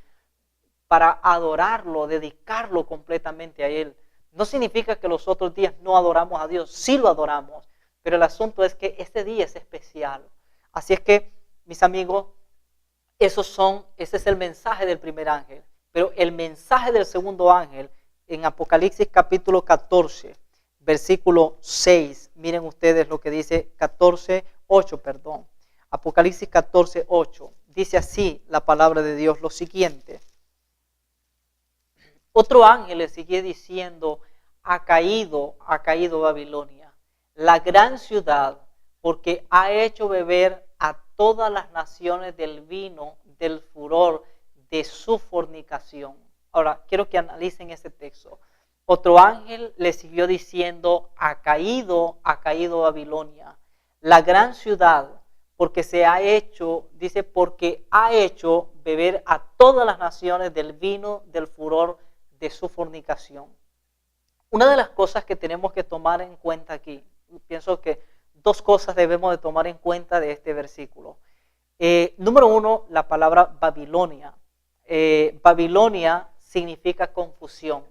A: para adorarlo, dedicarlo completamente a Él. No significa que los otros días no adoramos a Dios, sí lo adoramos, pero el asunto es que este día es especial. Así es que, mis amigos, ese es el mensaje del primer ángel. Pero el mensaje del segundo ángel, en Apocalipsis capítulo 14, versículo 6, miren ustedes lo que dice 14:8, perdón. Apocalipsis 14:8, dice así la palabra de Dios lo siguiente. Otro ángel le sigue diciendo, ha caído Babilonia, la gran ciudad, porque ha hecho beber a todas las naciones del vino del furor de su fornicación. Ahora, quiero que analicen este texto. Otro ángel le siguió diciendo, ha caído Babilonia, la gran ciudad, porque se ha hecho, dice, porque ha hecho beber a todas las naciones del vino del furor de su fornicación. Una de las cosas que tenemos que tomar en cuenta aquí, pienso que dos cosas debemos de tomar en cuenta de este versículo. Número uno, la palabra Babilonia. Babilonia significa confusión.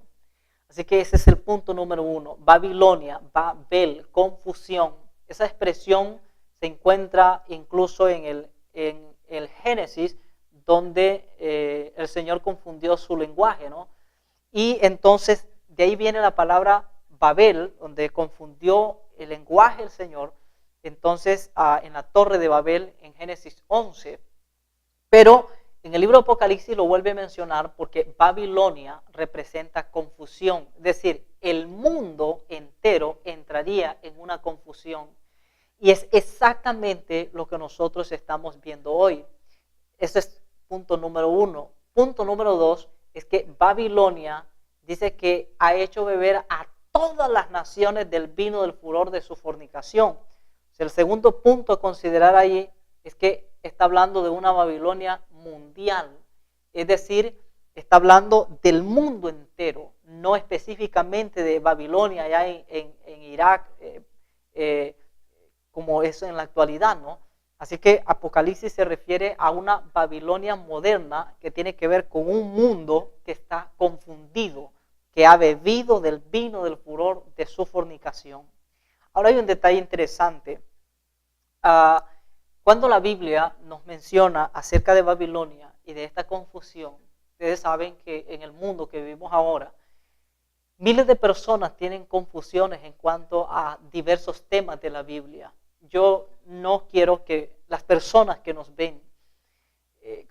A: Así que ese es el punto número uno. Babilonia, Babel, confusión. Esa expresión se encuentra incluso en el Génesis, donde el Señor confundió su lenguaje, ¿no? Y entonces de ahí viene la palabra Babel, donde confundió el lenguaje del Señor. Entonces en la torre de Babel en Génesis 11. Pero en el libro de Apocalipsis lo vuelve a mencionar porque Babilonia representa confusión. Es decir, el mundo entero entraría en una confusión. Y es exactamente lo que nosotros estamos viendo hoy. Ese es punto número uno. Punto número dos es que Babilonia dice que ha hecho beber a todas las naciones del vino del furor de su fornicación. O sea, el segundo punto a considerar ahí es que está hablando de una Babilonia mundial. Es decir, está hablando del mundo entero, no específicamente de Babilonia allá en Irak, como es en la actualidad, ¿no? Así que Apocalipsis se refiere a una Babilonia moderna que tiene que ver con un mundo que está confundido, que ha bebido del vino del furor de su fornicación. Ahora hay un detalle interesante. Cuando la Biblia nos menciona acerca de Babilonia y de esta confusión, ustedes saben que en el mundo que vivimos ahora, miles de personas tienen confusiones en cuanto a diversos temas de la Biblia. Yo no quiero que las personas que nos ven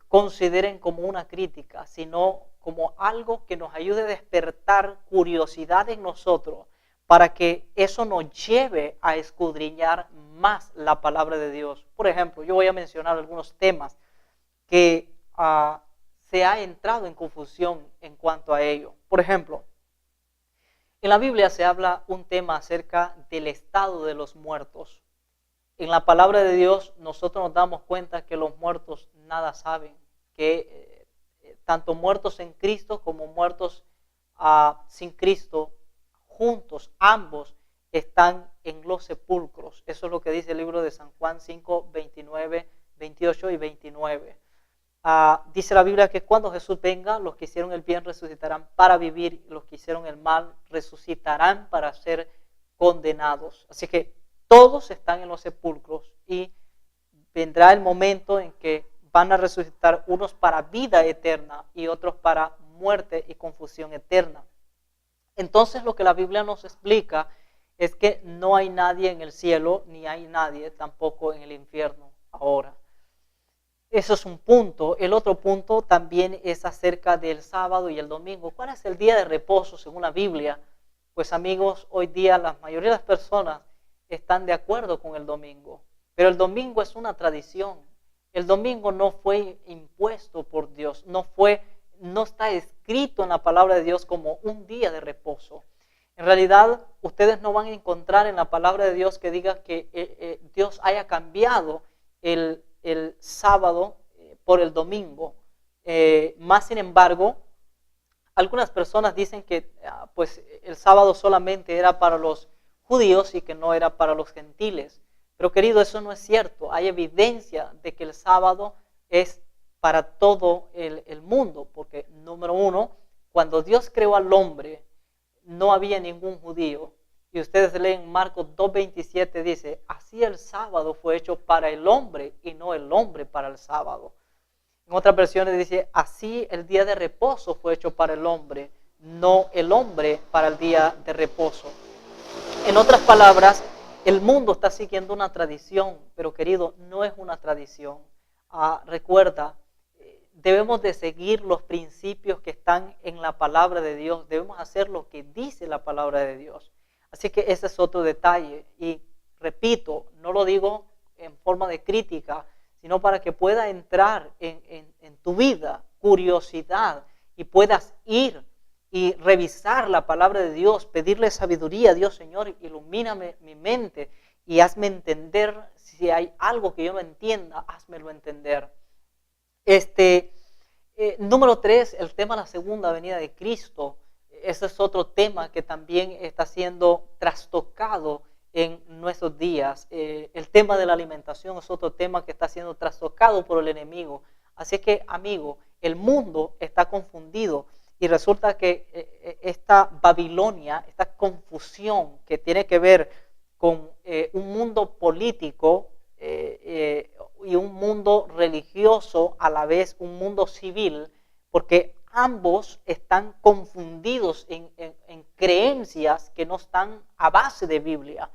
A: consideren como una crítica, sino como algo que nos ayude a despertar curiosidad en nosotros para que eso nos lleve a escudriñar más la palabra de Dios. Por ejemplo, yo voy a mencionar algunos temas que se ha entrado en confusión en cuanto a ello. Por ejemplo, en la Biblia se habla un tema acerca del estado de los muertos. En la palabra de Dios nosotros nos damos cuenta que los muertos nada saben, que tanto muertos en Cristo como muertos sin Cristo, juntos, ambos están en los sepulcros. Eso es lo que dice el libro de San Juan 5, 29, 28 y 29. Dice la Biblia que cuando Jesús venga, los que hicieron el bien resucitarán para vivir, los que hicieron el mal resucitarán para ser condenados. Así que todos están en los sepulcros y vendrá el momento en que van a resucitar unos para vida eterna y otros para muerte y confusión eterna. Entonces lo que la Biblia nos explica es que no hay nadie en el cielo, ni hay nadie tampoco en el infierno ahora. Eso es un punto. El otro punto también es acerca del sábado y el domingo. ¿Cuál es el día de reposo según la Biblia? Pues amigos, hoy día la mayoría de las personas están de acuerdo con el domingo. Pero el domingo es una tradición. El domingo no fue impuesto por Dios. No está escrito en la palabra de Dios como un día de reposo. En realidad, ustedes no van a encontrar en la palabra de Dios que diga que Dios haya cambiado el sábado por el domingo. Más sin embargo, algunas personas dicen que pues el sábado solamente era para los judíos y que no era para los gentiles. Pero querido, eso no es cierto. Hay evidencia de que el sábado es para todo el mundo, porque número uno, cuando Dios creó al hombre, no había ningún judío. Y ustedes leen Marcos 2:27, dice, así el sábado fue hecho para el hombre y no el hombre para el sábado. En otras versiones dice, así el día de reposo fue hecho para el hombre, no el hombre para el día de reposo. En otras palabras, el mundo está siguiendo una tradición, pero querido, no es una tradición. Recuerda, debemos de seguir los principios que están en la palabra de Dios, debemos hacer lo que dice la palabra de Dios. Así que ese es otro detalle y repito, no lo digo en forma de crítica, sino para que pueda entrar en tu vida curiosidad y puedas ir y revisar la palabra de Dios, pedirle sabiduría a Dios, Señor, ilumíname mi mente y hazme entender si hay algo que yo no entienda, házmelo entender. Número 3, el tema de la segunda venida de Cristo. Ese es otro tema que también está siendo trastocado en nuestros días. El tema de la alimentación es otro tema que está siendo trastocado por el enemigo. Así que, amigo, el mundo está confundido y resulta que esta Babilonia, esta confusión que tiene que ver con un mundo político y un mundo religioso, a la vez un mundo civil, porque ambos están confundidos en creencias que no están a base de Biblia.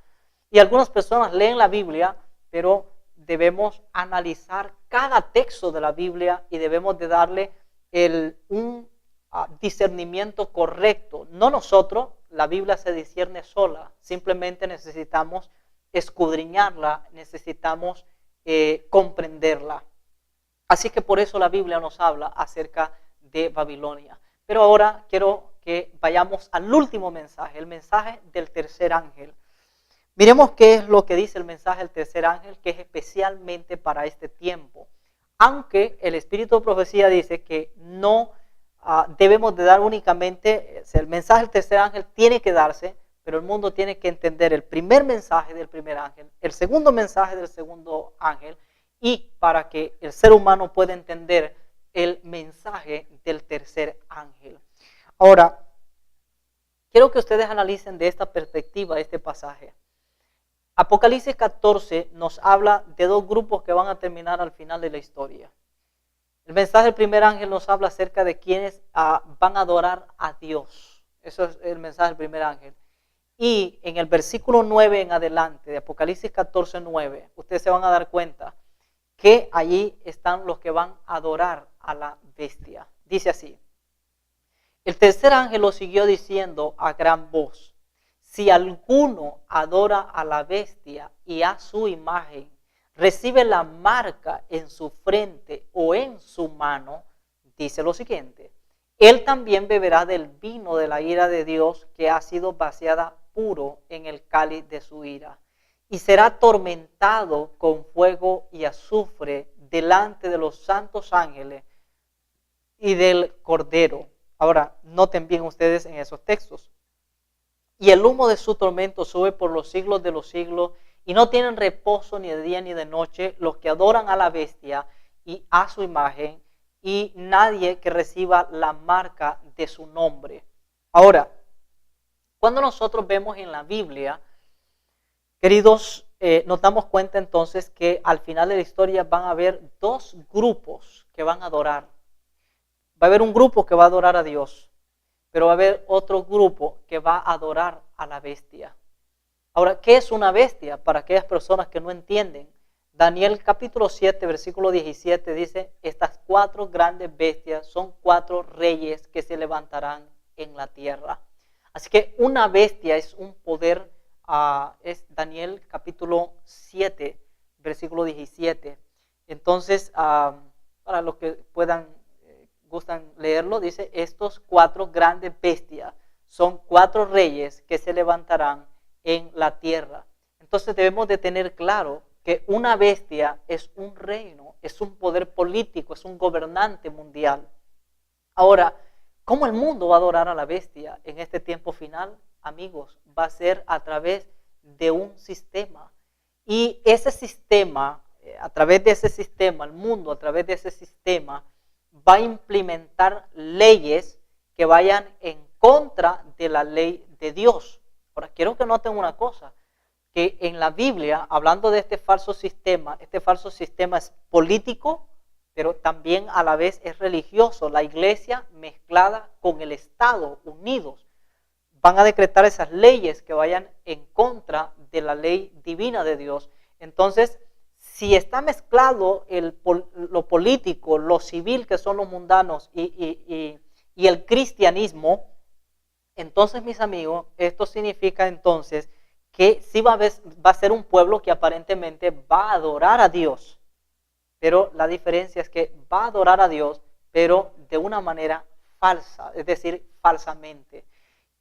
A: Y algunas personas leen la Biblia, pero debemos analizar cada texto de la Biblia y debemos de darle un discernimiento correcto. No nosotros, la Biblia se discierne sola, simplemente necesitamos escudriñarla, necesitamos comprenderla. Así que por eso la Biblia nos habla acerca de Babilonia. Pero ahora quiero que vayamos al último mensaje, el mensaje del tercer ángel. Miremos qué es lo que dice el mensaje del tercer ángel, que es especialmente para este tiempo. Aunque el Espíritu de Profecía dice que no debemos de dar únicamente, el mensaje del tercer ángel tiene que darse, pero el mundo tiene que entender el primer mensaje del primer ángel, el segundo mensaje del segundo ángel, y para que el ser humano pueda entender el mensaje del tercer ángel. Ahora, quiero que ustedes analicen de esta perspectiva este pasaje. Apocalipsis 14 nos habla de dos grupos que van a terminar al final de la historia. El mensaje del primer ángel nos habla acerca de quienes van a adorar a Dios. Eso es el mensaje del primer ángel. Y en el versículo 9 en adelante, de Apocalipsis 14, 9, ustedes se van a dar cuenta que allí están los que van a adorar a la bestia. Dice así: el tercer ángel lo siguió diciendo a gran voz: si alguno adora a la bestia y a su imagen, recibe la marca en su frente o en su mano, dice lo siguiente: él también beberá del vino de la ira de Dios, que ha sido vaciada puro en el cáliz de su ira, y será atormentado con fuego y azufre delante de los santos ángeles y del Cordero. Ahora, noten bien ustedes en esos textos. Y el humo de su tormento sube por los siglos de los siglos, y no tienen reposo ni de día ni de noche los que adoran a la bestia y a su imagen, y nadie que reciba la marca de su nombre. Ahora, cuando nosotros vemos en la Biblia, queridos, nos damos cuenta entonces que al final de la historia van a haber dos grupos que van a adorar. Va a haber un grupo que va a adorar a Dios, pero va a haber otro grupo que va a adorar a la bestia. Ahora, ¿qué es una bestia? Para aquellas personas que no entienden, Daniel capítulo 7, versículo 17 dice: estas cuatro grandes bestias son cuatro reyes que se levantarán en la tierra. Así que una bestia es un poder, es Daniel capítulo 7, versículo 17. Entonces, para los que gustan leerlo, dice: estos cuatro grandes bestias son cuatro reyes que se levantarán en la tierra. Entonces debemos de tener claro que una bestia es un reino, es un poder político, es un gobernante mundial. Ahora, ¿cómo el mundo va a adorar a la bestia en este tiempo final? Amigos, va a ser a través de un sistema. Y ese sistema, a través de ese sistema, el mundo a través de ese sistema va a implementar leyes que vayan en contra de la ley de Dios. Ahora, quiero que noten una cosa, que en la Biblia, hablando de este falso sistema es político, pero también a la vez es religioso. La iglesia mezclada con el Estado, unidos, van a decretar esas leyes que vayan en contra de la ley divina de Dios. Entonces, si está mezclado lo político, lo civil, que son los mundanos, y el cristianismo, entonces, mis amigos, esto significa entonces que sí va a ser un pueblo que aparentemente va a adorar a Dios, pero la diferencia es que va a adorar a Dios, pero de una manera falsa, es decir, falsamente.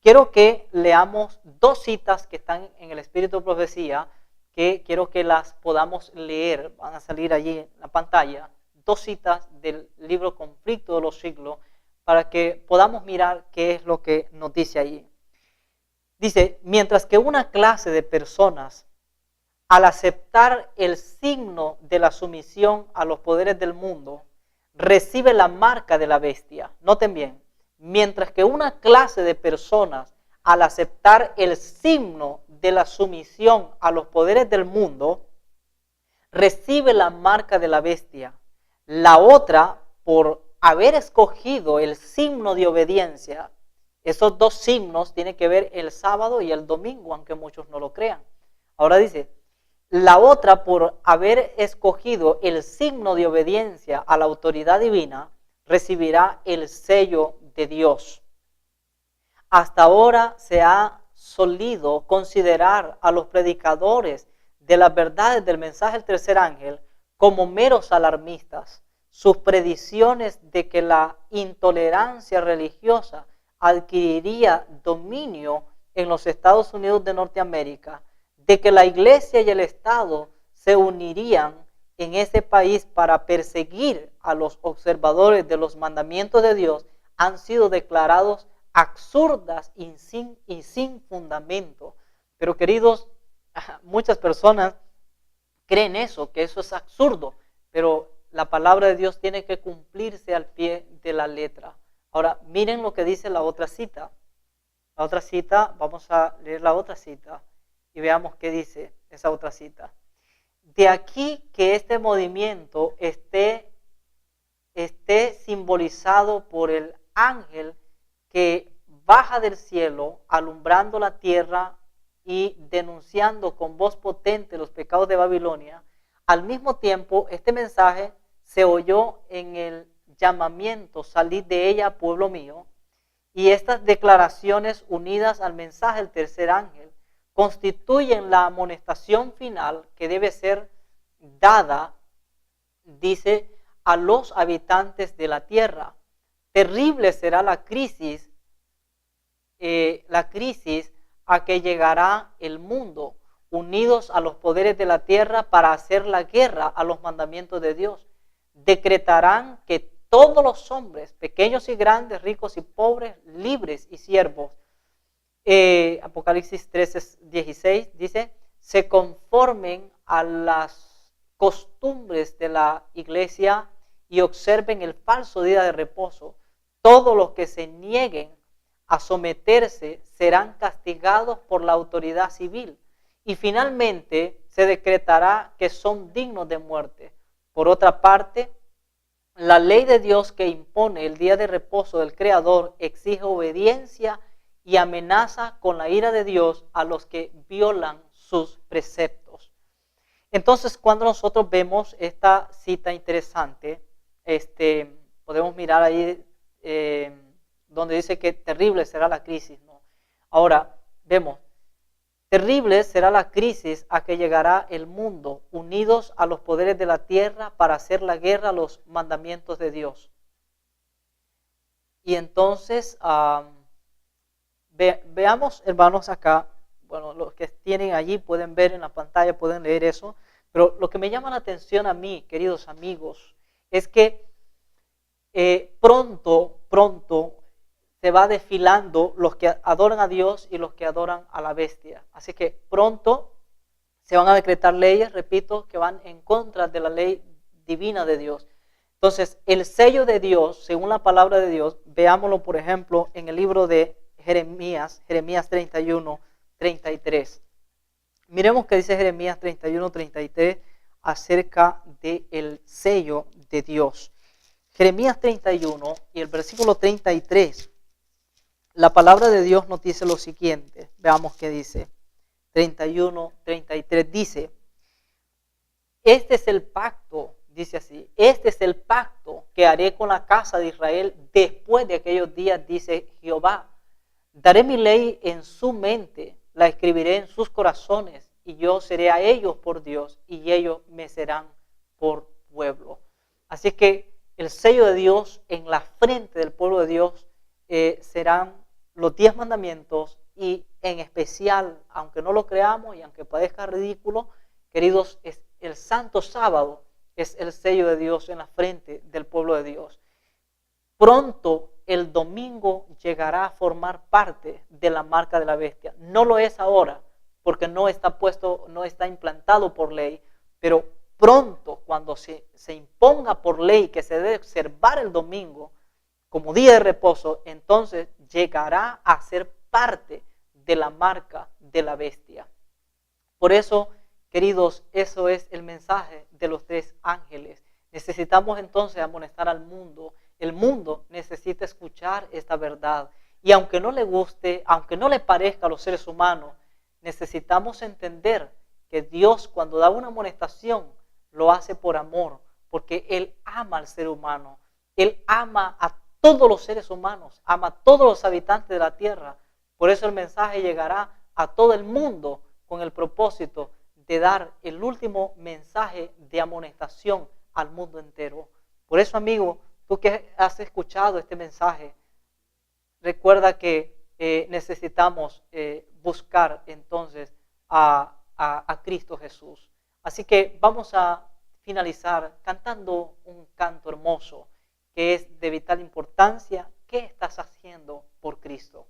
A: Quiero que leamos dos citas que están en el Espíritu de Profecía, que quiero que las podamos leer, van a salir allí en la pantalla, dos citas del libro Conflicto de los Siglos, para que podamos mirar qué es lo que nos dice allí. Dice, mientras que una clase de personas, al aceptar el signo de la sumisión a los poderes del mundo, recibe la marca de la bestia. Noten bien, mientras que una clase de personas, al aceptar el signo de la sumisión a los poderes del mundo, recibe la marca de la bestia. La otra, por haber escogido el signo de obediencia, esos dos signos tienen que ver el sábado y el domingo, aunque muchos no lo crean. Ahora dice, la otra, por haber escogido el signo de obediencia a la autoridad divina, recibirá el sello de Dios. Hasta ahora se ha solido considerar a los predicadores de las verdades del mensaje del tercer ángel como meros alarmistas. Sus predicciones de que la intolerancia religiosa adquiriría dominio en los Estados Unidos de Norteamérica, de que la iglesia y el Estado se unirían en ese país para perseguir a los observadores de los mandamientos de Dios, han sido declarados absurdas y sin fundamento. Pero queridos, muchas personas creen eso, que eso es absurdo, pero la palabra de Dios tiene que cumplirse al pie de la letra. Ahora, miren lo que dice la otra cita. La otra cita, vamos a leer la otra cita y veamos qué dice esa otra cita. De aquí que este movimiento esté simbolizado por el ángel que baja del cielo, alumbrando la tierra y denunciando con voz potente los pecados de Babilonia. Al mismo tiempo, este mensaje se oyó en el llamamiento, salid de ella, pueblo mío, y estas declaraciones unidas al mensaje del tercer ángel constituyen la amonestación final que debe ser dada, dice, a los habitantes de la tierra. Terrible será la crisis a que llegará el mundo, unidos a los poderes de la tierra para hacer la guerra a los mandamientos de Dios. Decretarán que todos los hombres, pequeños y grandes, ricos y pobres, libres y siervos, Apocalipsis 13:16 dice, se conformen a las costumbres de la iglesia y observen el falso día de reposo. Todos los que se nieguen a someterse serán castigados por la autoridad civil. Y finalmente se decretará que son dignos de muerte. Por otra parte, la ley de Dios que impone el día de reposo del Creador exige obediencia y amenaza con la ira de Dios a los que violan sus preceptos. Entonces, cuando nosotros vemos esta cita interesante, podemos mirar ahí donde dice que terrible será la crisis, ¿no? Ahora, vemos, terrible será la crisis a que llegará el mundo, unidos a los poderes de la tierra para hacer la guerra a los mandamientos de Dios. Y entonces, veamos, hermanos, acá, bueno, los que tienen allí pueden ver en la pantalla, pueden leer eso, pero lo que me llama la atención a mí, queridos amigos, es que pronto se va desfilando los que adoran a Dios y los que adoran a la bestia. Así que pronto se van a decretar leyes, repito, que van en contra de la ley divina de Dios. Entonces, el sello de Dios, según la palabra de Dios, veámoslo, por ejemplo, en el libro de Jeremías 31, 33. Miremos qué dice Jeremías 31, 33 acerca del sello de Dios. Jeremías 31 y el versículo 33. La palabra de Dios nos dice lo siguiente. Veamos qué dice. 31, 33 dice: este es el pacto, dice así, este es el pacto que haré con la casa de Israel después de aquellos días, dice Jehová. Daré mi ley en su mente, la escribiré en sus corazones, y yo seré a ellos por Dios, y ellos me serán por pueblo. Así es que el sello de Dios en la frente del pueblo de Dios serán los 10 mandamientos, y en especial, aunque no lo creamos y aunque parezca ridículo, queridos, es el santo sábado es el sello de Dios en la frente del pueblo de Dios. Pronto el domingo llegará a formar parte de la marca de la bestia. No lo es ahora, porque no está puesto, no está implantado por ley, pero pronto, cuando se imponga por ley que se debe observar el domingo como día de reposo, entonces llegará a ser parte de la marca de la bestia. Por eso, queridos, eso es el mensaje de los 3 ángeles. Necesitamos entonces amonestar al mundo. El mundo necesita escuchar esta verdad. Y aunque no le guste, aunque no le parezca a los seres humanos, necesitamos entender que Dios, cuando da una amonestación, lo hace por amor, porque Él ama al ser humano. Él ama a todos los seres humanos, ama a todos los habitantes de la tierra. Por eso el mensaje llegará a todo el mundo con el propósito de dar el último mensaje de amonestación al mundo entero. Por eso, amigo, tú que has escuchado este mensaje, recuerda que necesitamos buscar entonces a Cristo Jesús. Así que vamos a finalizar cantando un canto hermoso que es de vital importancia. ¿Qué estás haciendo por Cristo?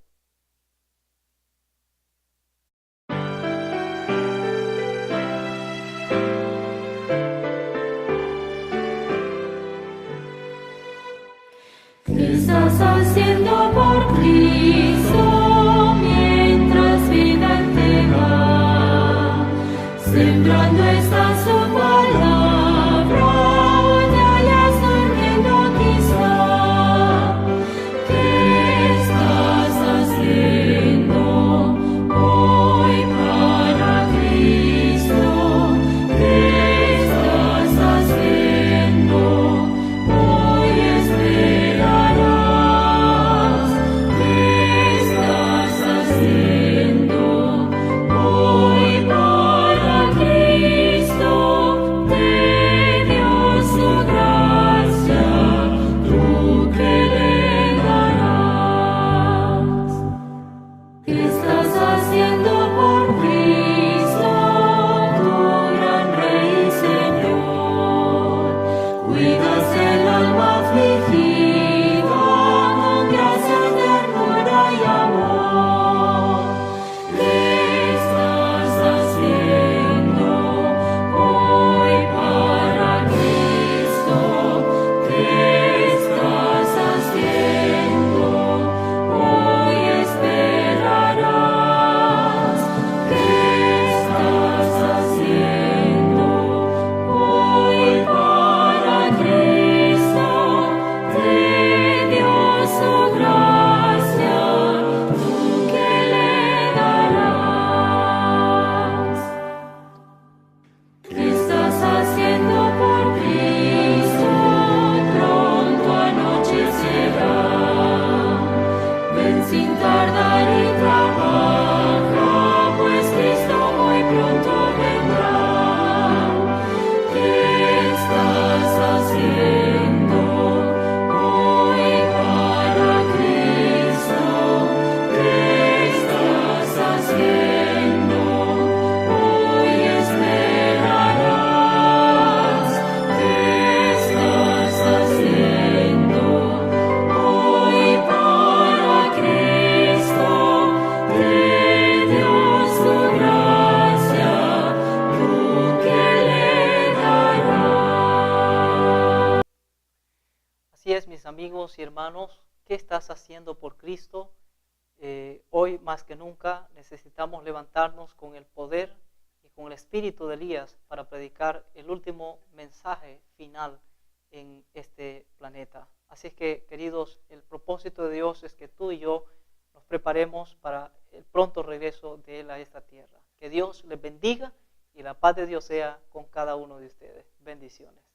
C: ¿Qué estás haciendo por Cristo mientras vida entrega? Sembrando está su palabra, te hallas durmiendo quizá. ¿Qué estás haciendo hoy para Cristo? ¿Qué estás haciendo hoy? ¿Qué estás haciendo hoy para Cristo? Te dio su gracia, tú que le darás. ¿Qué estás haciendo por Cristo, tu gran Rey y Señor? Cuidas el alma afligida con gracia, ternura y amor. ¿Qué estás haciendo hoy para Cristo? ¿Qué estás haciendo hoy? Esperarás. ¿Qué estás haciendo hoy para Cristo? Te dio su gracia, tú que le darás. ¿Qué estás haciendo por Cristo? Pronto anochecerá. Ven sin tardar y trabaja, pues Cristo muy pronto vendrá. ¿Qué estás haciendo hoy para Cristo? ¿Qué estás haciendo hoy? Esperarás. ¿Qué estás haciendo hoy para Cristo? Te dio su gracia, tú que le darás.
A: Así es, mis amigos y hermanos, ¿qué estás haciendo por Cristo? Hoy más que nunca necesitamos levantarnos con el poder y con el espíritu de Elías para predicar el último mensaje final en este planeta. Así es que, queridos, el propósito de Dios es que tú y yo nos preparemos para el pronto regreso de Él a esta tierra. Que Dios les bendiga y la paz de Dios sea con cada uno de ustedes. Bendiciones.